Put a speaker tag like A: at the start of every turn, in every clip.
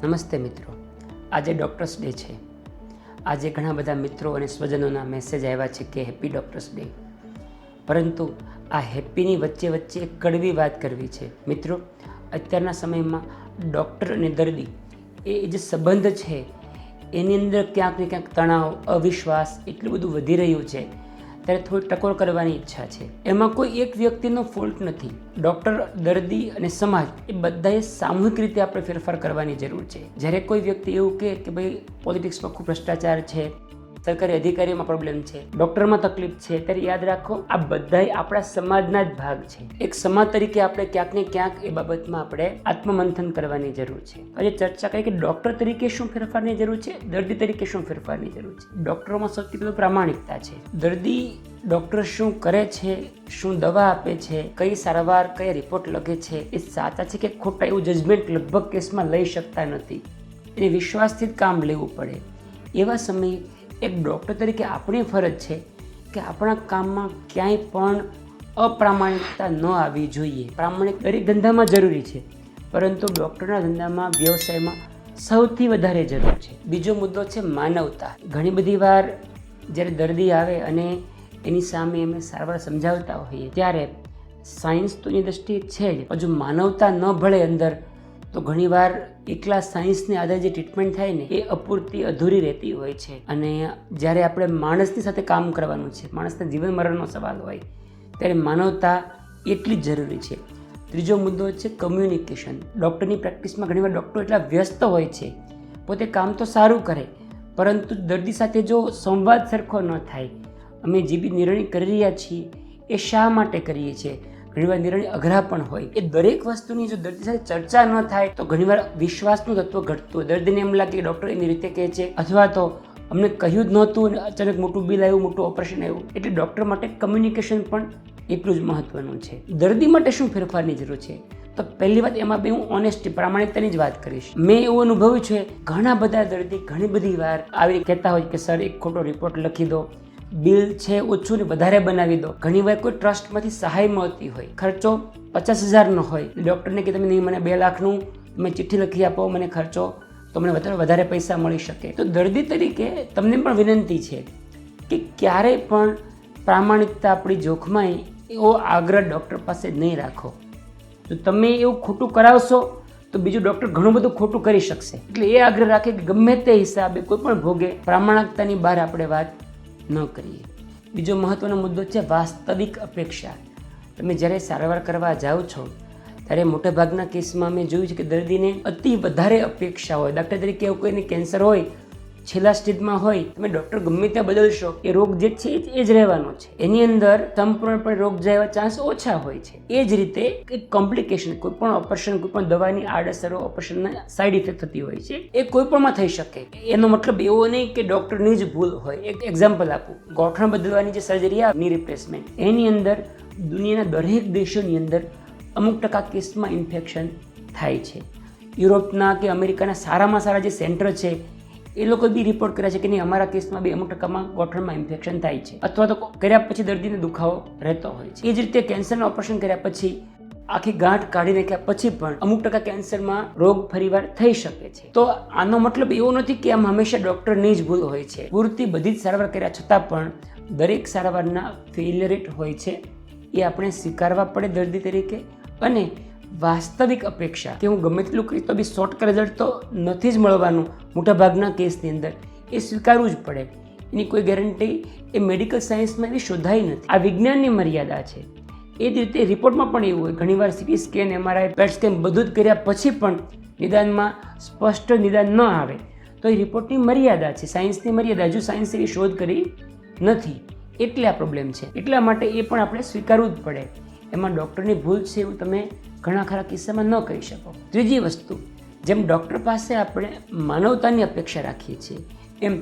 A: નમસ્તે મિત્રો, આજે ડૉક્ટર્સ ડે છે. આજે ઘણા બધા મિત્રો અને સ્વજનોના મેસેજ આવ્યા છે કે હેપી ડૉક્ટર્સ ડે. પરંતુ આ હેપીની વચ્ચે એક કડવી વાત કરવી છે. મિત્રો, અત્યારના સમયમાં ડૉક્ટર અને દર્દી એ જે સંબંધ છે એની અંદર ક્યાંક ને ક્યાંક તણાવ, અવિશ્વાસ એટલું બધું વધી રહ્યું છે ત્યારે થોડી ટકોર કરવાની ઈચ્છા છે. એમાં કોઈ એક વ્યક્તિનો ફોલ્ટ નથી. ડૉક્ટર, દર્દી અને સમાજ એ બધાએ સામૂહિક રીતે આપણે ફેરફાર કરવાની જરૂર છે. જ્યારે કોઈ વ્યક્તિ એવું કહે કે ભાઈ પોલિટિક્સમાં ખૂબ ભ્રષ્ટાચાર છે, સરકારી અધિકારીઓમાં પ્રોબ્લેમ છે, ડૉક્ટરમાં તકલીફ છે, ત્યારે યાદ રાખો આ બધાય આપણા સમાજના જ ભાગ છે. એક સમાજ તરીકે આપણે ક્યાંક ને ક્યાંક એ બાબતમાં આપણે આત્મમંથન કરવાની જરૂર છે. આજે ચર્ચા કરી કે ડૉક્ટર તરીકે શું ફેરફારની જરૂર છે, દર્દી તરીકે શું ફેરફારની જરૂર છે. ડૉક્ટરોમાં સૌથી પહેલું પ્રામાણિકતા છે. દર્દી ડૉક્ટર શું કરે છે, શું દવા આપે છે, કઈ સારવાર, કયા રિપોર્ટ લખે છે, એ સાચા છે કે ખોટા એવું જજમેન્ટ લગભગ કેસમાં લઈ શકતા નથી. એને વિશ્વાસથી જ કામ લેવું પડે. એવા સમયે એક ડૉક્ટર તરીકે આપણી ફરજ છે કે આપણા કામમાં ક્યાંય પણ અપ્રામાણિકતા ન આવવી જોઈએ. પ્રામાણિક દરેક ધંધામાં જરૂરી છે, પરંતુ ડૉક્ટરના ધંધામાં, વ્યવસાયમાં સૌથી વધારે જરૂર છે. બીજો મુદ્દો છે માનવતા. ઘણી બધી વાર જ્યારે દર્દી આવે અને એની સામે અમે સારવાર સમજાવતા હોઈએ ત્યારે સાયન્સ તો એની દ્રષ્ટિએ છે જ, હજુ માનવતા ન ભળે અંદર તો ઘણીવાર એકલા સાયન્સને આધારે જે ટ્રીટમેન્ટ થાય ને એ અપૂરતી, અધૂરી રહેતી હોય છે. અને જ્યારે આપણે માણસની સાથે કામ કરવાનું છે, માણસના જીવન મરણનો સવાલ હોય ત્યારે માનવતા એટલી જ જરૂરી છે. ત્રીજો મુદ્દો છે કમ્યુનિકેશન. ડૉક્ટરની પ્રેક્ટિસમાં ઘણીવાર ડૉક્ટર એટલા વ્યસ્ત હોય છે, પોતે કામ તો સારું કરે, પરંતુ દર્દી સાથે જો સંવાદ સરખો ન થાય, અમે જે બી નિર્ણય કરી રહ્યા છીએ એ શા માટે કરીએ છીએ, ઘણીવાર નિર્ણય અઘરા પણ હોય, એ દરેક વસ્તુની જો દર્દી સાથે ચર્ચા ન થાય તો ઘણીવાર વિશ્વાસનું તત્વ ઘટતું હોય. દર્દીને એમ લાગે કે ડૉક્ટર એની રીતે કહે છે, અથવા તો અમને કહ્યું જ નહોતું અને અચાનક મોટું બિલ આવ્યું, મોટું ઓપરેશન આવ્યું. એટલે ડૉક્ટર માટે કમ્યુનિકેશન પણ એટલું જ મહત્વનું છે. દર્દી માટે શું ફેરફારની જરૂર છે? તો પહેલી વાત એમાં બે હું ઓનેસ્ટી, પ્રામાણિકતાની જ વાત કરીશ. મેં એવું અનુભવ્યું છે, ઘણા બધા દર્દી ઘણી બધી વાર આવી કહેતા હોય કે સર એક ખોટો રિપોર્ટ લખી દો, બિલ છે ઓછું ને વધારે બનાવી દો. ઘણીવાર કોઈ ટ્રસ્ટમાંથી સહાય મળતી હોય, ખર્ચો 50,000 હોય, ડૉક્ટરને કે તમે નહીં મને 2 લાખનું તમે ચિઠ્ઠી લખી આપો, મને ખર્ચો તો મને વધારે પૈસા મળી શકે. તો દર્દી તરીકે તમને પણ વિનંતી છે કે ક્યારેય પણ પ્રામાણિકતા આપણી જોખમાય એવો આગ્રહ ડૉક્ટર પાસે નહીં રાખો. જો તમે એવું ખોટું કરાવશો તો બીજું ડૉક્ટર ઘણું બધું ખોટું કરી શકશે. એટલે એ આગ્રહ રાખે કે ગમે તે હિસાબે કોઈ પણ ભોગે પ્રામાણિકતાની બહાર આપણે વાત ન કરીએ. બીજો મહત્વનો મુદ્દો છે વાસ્તવિક અપેક્ષા. તમે જ્યારે સારવાર કરવા જાઓ છો ત્યારે મોટાભાગના કેસમાં મેં જોયું છે કે દર્દીને અતિ વધારે અપેક્ષા હોય. દાખલા તરીકે એવું કોઈને કેન્સર હોય, છેલ્લા સ્ટેજમાં હોય, તમે ડૉક્ટર ગમે ત્યાં બદલશો, એ રોગ જે છે એ જ રહેવાનો છે. એની અંદર સંપૂર્ણપણે રોગ જાય એવા ચાન્સ ઓછા હોય છે. એ જ રીતે એક કોમ્પ્લિકેશન, કોઈ પણ ઓપરેશન, કોઈ પણ દવાની આડઅસરો, ઓપરેશનના સાઇડ ઇફેક્ટ થતી હોય છે, એ કોઈ પણમાં થઈ શકે. એનો મતલબ એવો નહીં કે ડૉક્ટરની જ ભૂલ હોય. એક એક્ઝામ્પલ આપું, ગોઠણ બદલવાની જે સર્જરી આવે, ની રિપ્લેસમેન્ટ, એની અંદર દુનિયાના દરેક દેશોની અંદર અમુક ટકા કેસમાં ઇન્ફેક્શન થાય છે. યુરોપના કે અમેરિકાના સારામાં સારા જે સેન્ટર છે એ લોકો બી રિપોર્ટ કર્યા છે કે નહીં, અમારા કેસમાં બી અમુક ટકામાં ગોઠણમાં ઇન્ફેક્શન થાય છે, અથવા તો કર્યા પછી દર્દીને દુખાવો રહેતો હોય છે. એ જ રીતે કેન્સરના ઓપરેશન કર્યા પછી, આખી ગાંઠ કાઢી નાખ્યા પછી પણ અમુક ટકા કેન્સરમાં રોગ ફરીવાર થઈ શકે છે. તો આનો મતલબ એવો નથી કે આમ હંમેશા ડૉક્ટરની જ ભૂલ હોય છે. પૂરતી બધી જ સારવાર કર્યા છતાં પણ દરેક સારવારના ફેલિયર રેટ હોય છે. એ આપણે સ્વીકારવા પડે દર્દી તરીકે. અને વાસ્તવિક અપેક્ષા કે હું ગમે તેટલું કરીશ તો બી શોર્ટકટ રિઝલ્ટ તો નથી જ મળવાનું મોટાભાગના કેસની અંદર, એ સ્વીકારવું જ પડે. એની કોઈ ગેરંટી એ મેડિકલ સાયન્સમાં એવી શોધાઈ નથી. આ વિજ્ઞાનની મર્યાદા છે. એ જ રીતે રિપોર્ટમાં પણ એવું હોય. ઘણીવાર સીટી સ્કેન, MRI, પેટ સ્કેન બધું જ કર્યા પછી પણ નિદાનમાં સ્પષ્ટ નિદાન ન આવે તો એ રિપોર્ટની મર્યાદા છે, સાયન્સની મર્યાદા. હજુ સાયન્સ એવી શોધ કરી નથી, એટલે આ પ્રોબ્લેમ છે. એટલા માટે એ પણ આપણે સ્વીકારવું જ પડે. એમાં ડૉક્ટરની ભૂલ છે એવું તમે ઘણા ખરા કિસ્સામાં ન કહી શકો. ત્રીજી વસ્તુ, જેમ ડૉક્ટર પાસે આપણે માનવતાની અપેક્ષા રાખીએ છીએ, એમ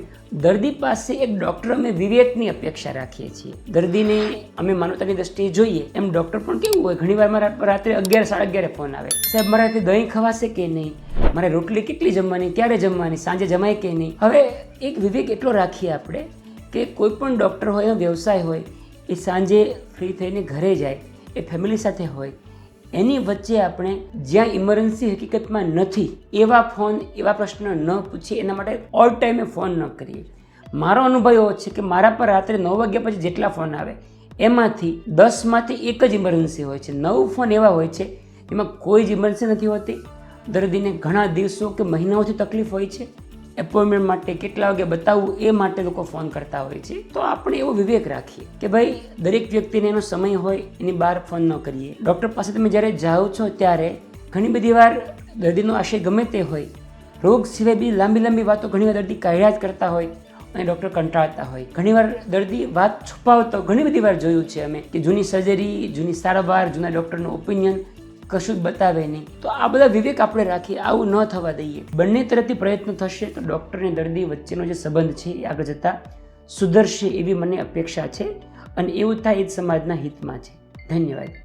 A: દર્દી પાસે એક ડૉક્ટર અમે વિવેકની અપેક્ષા રાખીએ છીએ. દર્દીને અમે માનવતાની દ્રષ્ટિએ જોઈએ એમ ડૉક્ટર પણ કેવું હોય, ઘણીવાર મારા રાત્રે 11, 11:30 ફોન આવે, સાહેબ મારાથી દહીં ખવાશે કે નહીં, મારે રોટલી કેટલી જમવાની, ક્યારે જમવાની, સાંજે જમાય કે નહીં. હવે એક વિવેક એટલો રાખીએ આપણે કે કોઈ પણ ડૉક્ટર હોય, વ્યવસાય હોય, એ સાંજે ફ્રી થઈને ઘરે જાય, એ ફેમિલી સાથે હોય, એની વચ્ચે આપણે જ્યાં ઇમરજન્સી હકીકતમાં નથી એવા ફોન, એવા પ્રશ્ન ન પૂછીએ. એના માટે ઓલ ટાઈમે ફોન ન કરીએ. મારો અનુભવ એવો છે કે મારા પર રાત્રે 9 વાગ્યા પછી જેટલા ફોન આવે એમાંથી 10માંથી એક જ ઇમરજન્સી હોય છે. 9 ફોન એવા હોય છે એમાં કોઈ જ ઇમરજન્સી નથી હોતી. દર્દીને ઘણા દિવસો કે મહિનાઓથી તકલીફ હોય છે. એપોઇન્ટમેન્ટ માટે કેટલા વાગે બતાવવું એ માટે લોકો ફોન કરતા હોય છે. તો આપણે એવો વિવેક રાખીએ કે ભાઈ દરેક વ્યક્તિને એનો સમય હોય એની બહાર ફોન ન કરીએ. ડૉક્ટર પાસે તમે જ્યારે જાઓ છો ત્યારે ઘણી બધી વાર દર્દીનો આશય ગમે તે હોય, રોગ સિવાય બી લાંબી વાતો ઘણીવાર દર્દી કાઢ્યા જ કરતા હોય અને ડૉક્ટર કંટાળતા હોય. ઘણીવાર દર્દી વાત છુપાવતો ઘણી બધી વાર જોયું છે અમે કે જૂની સર્જરી, જૂની સારવાર, જૂના ડૉક્ટરનું ઓપિનિયન કશું જ બતાવે નહીં. તો આ બધા વિવેક આપણે રાખીએ, આવું ન થવા દઈએ. બંને તરફથી પ્રયત્ન થશે તો ડૉક્ટર અને દર્દી વચ્ચેનો જે સંબંધ છે એ આગળ જતાં સુધરશે એવી મને અપેક્ષા છે અને એવું થાય એ જ સમાજના હિતમાં છે. ધન્યવાદ.